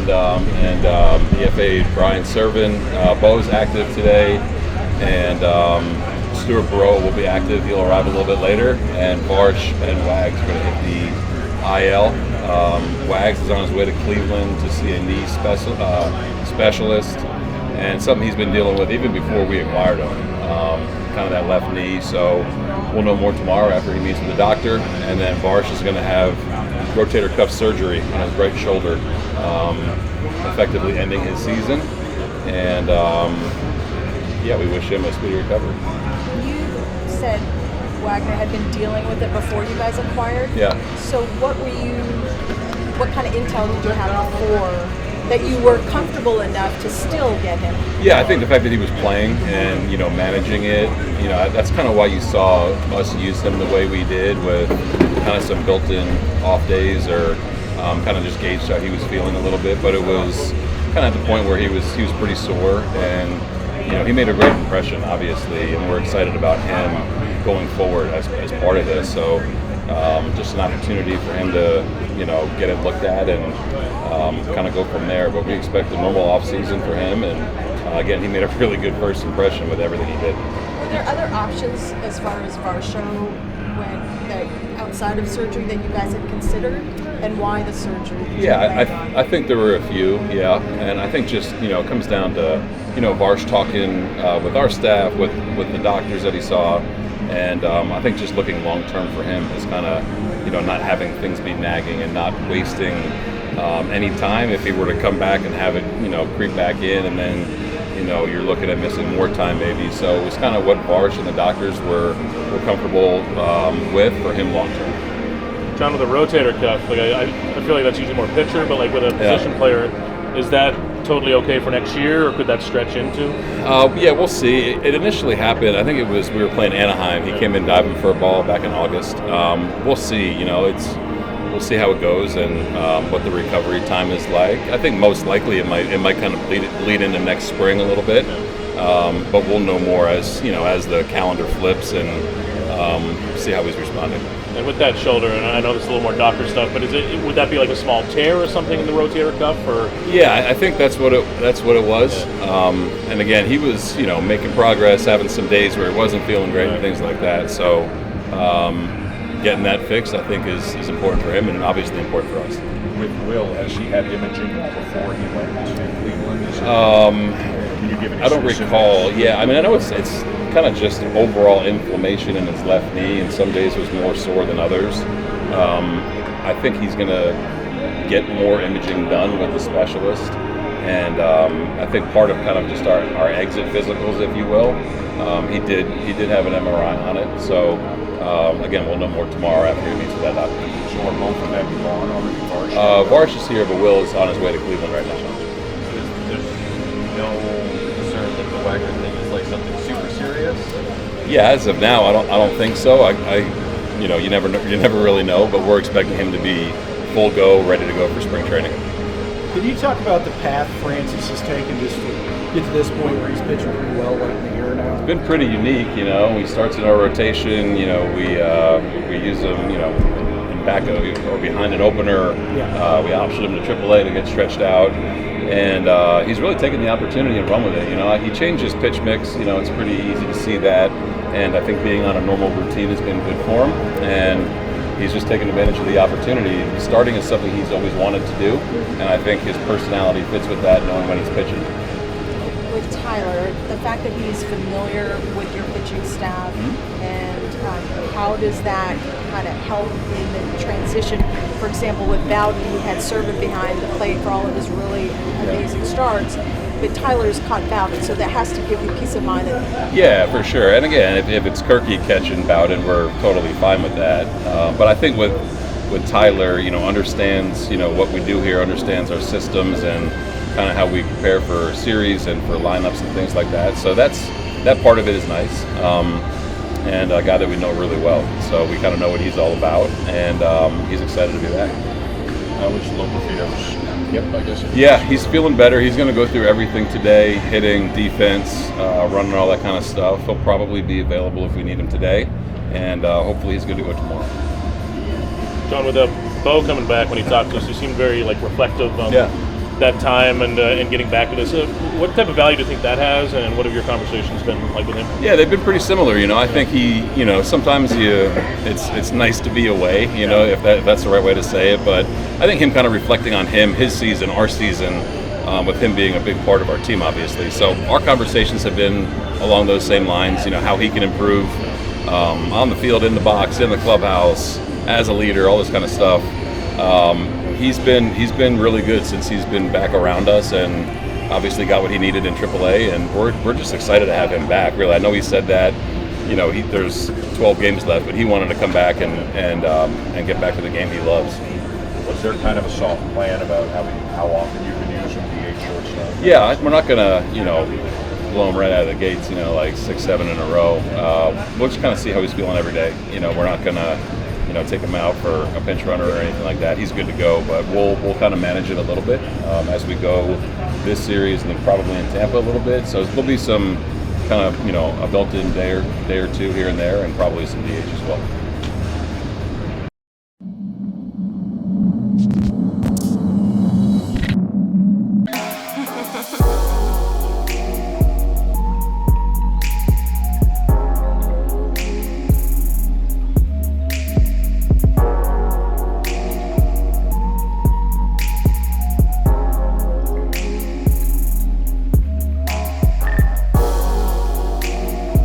EFA Brian Servin. Bo's active today, and Stuart Burrow will be active. He'll arrive a little bit later, and Varsh and Wags are going to hit the IL. Wags is on his way to Cleveland to see a knee specialist, and something he's been dealing with even before we acquired him, kind of that left knee. So we'll know more tomorrow after he meets with the doctor. And then Varsh is going to have rotator cuff surgery on his right shoulder, effectively ending his season. And we wish him a speedy recovery. You said Wagner had been dealing with it before you guys acquired. Yeah. So what kind of intel did you have before that you were comfortable enough to still get him? Yeah, I think the fact that he was playing and, managing it, that's kind of why you saw us use him the way we did, with kind of some built-in off days, or kind of just gauged how he was feeling a little bit. But it was kind of at the point where he was pretty sore, and he made a great impression, obviously, and we're excited about him going forward as part of this. So just an opportunity for him to get it looked at and kind of go from there. But we expect a normal off season for him, and again, he made a really good first impression with everything he did. Were there other options as far as Varsho outside of surgery that you guys had considered, and why the surgery? Yeah, I think there were a few, and I think just it comes down to Varsh talking with our staff, with the doctors that he saw, and I think just looking long term for him is kind of not having things be nagging and not wasting any time if he were to come back and have it creep back in, and then you're looking at missing more time maybe. So it was kind of what Varsh and the doctors were comfortable with for him long term. John, with a rotator cuff, I feel like that's usually more pitcher, but with a position player, is that totally okay for next year, or could that stretch into? We'll see. It initially happened, I think it was, we were playing Anaheim. He came in diving for a ball back in August. We'll see. We'll see how it goes and what the recovery time is like. I think most likely it might kind of lead into next spring a little bit, but we'll know more as the calendar flips and see how he's responding. And with that shoulder, and I know this is a little more doctor stuff, but would that be like a small tear or something in the rotator cuff, or? Yeah, I think that's what it was. And again, he was making progress, having some days where he wasn't feeling great and things like that. So getting that fixed, I think, is important for him, and obviously important for us. With Will, has she had imaging before he went to Cleveland? Can you give any? I don't recall. Yeah, I know it's kind of just overall inflammation in his left knee, and some days it was more sore than others. I think he's going to get more imaging done with the specialist, and I think part of kind of just our exit physicals, if you will, he did have an MRI on it. So again, we'll know more tomorrow after he meets with that doctor. So are both of them gone already? Varsh is here, but Will is on his way to Cleveland right now. There's no concern that the Wagner thing is like something super serious? Yeah, as of now, I don't think so. You never really know, but we're expecting him to be full go, ready to go for spring training. Can you talk about the path Francis has taken just to get to this point where he's pitching pretty well in the year now? It's been pretty unique, He starts in our rotation, we use him, in back or behind an opener. Yeah. We optioned him to AAA to get stretched out, and he's really taken the opportunity and run with it. He changed his pitch mix. It's pretty easy to see that, and I think being on a normal routine has been good for him, and he's just taken advantage of the opportunity. Starting is something he's always wanted to do, and I think his personality fits with that, knowing when he's pitching. With Tyler, the fact that he's familiar with your pitching staff, and how does that kind of help in the transition? For example, with Bowden, he had Servin behind the plate for all of his really amazing starts, but Tyler's caught Bowden, so that has to give you peace of mind. Yeah, for sure. And again, if it's Kirky catching Bowden, we're totally fine with that. But I think with Tyler, understands what we do here, understands our systems and kind of how we prepare for series and for lineups and things like that. So that part of it is nice. And a guy that we know really well. So we kind of know what he's all about, and he's excited to be back. Which local feeders? Yep, I guess. Yeah, he's feeling better. He's going to go through everything today, hitting, defense, running, all that kind of stuff. He'll probably be available if we need him today, and hopefully he's good to go tomorrow. John, with Bo coming back, when he talked to us, he seemed very reflective. that time and getting back to this. What type of value do you think that has, and what have your conversations been like with him? Yeah, they've been pretty similar. I think he, sometimes it's nice to be away. If that's the right way to say it. But I think him kind of reflecting on his season, our season, with him being a big part of our team, obviously. So our conversations have been along those same lines. How he can improve on the field, in the box, in the clubhouse, as a leader, all this kind of stuff. He's been really good since he's been back around us, and obviously got what he needed in AAA, and we're just excited to have him back. Really, I know he said that, there's 12 games left, but he wanted to come back and get back to the game he loves. Was there kind of a soft plan about how often you can use him DH shortstop? Yeah, we're not gonna blow him right out of the gates, like 6, 7 in a row. We'll just kind of see how he's feeling every day. We're not gonna take him out for a pinch runner or anything like that. He's good to go, but we'll kind of manage it a little bit as we go this series, and then probably in Tampa a little bit. So there'll be some kind of a built-in day or two here and there, and probably some DH as well.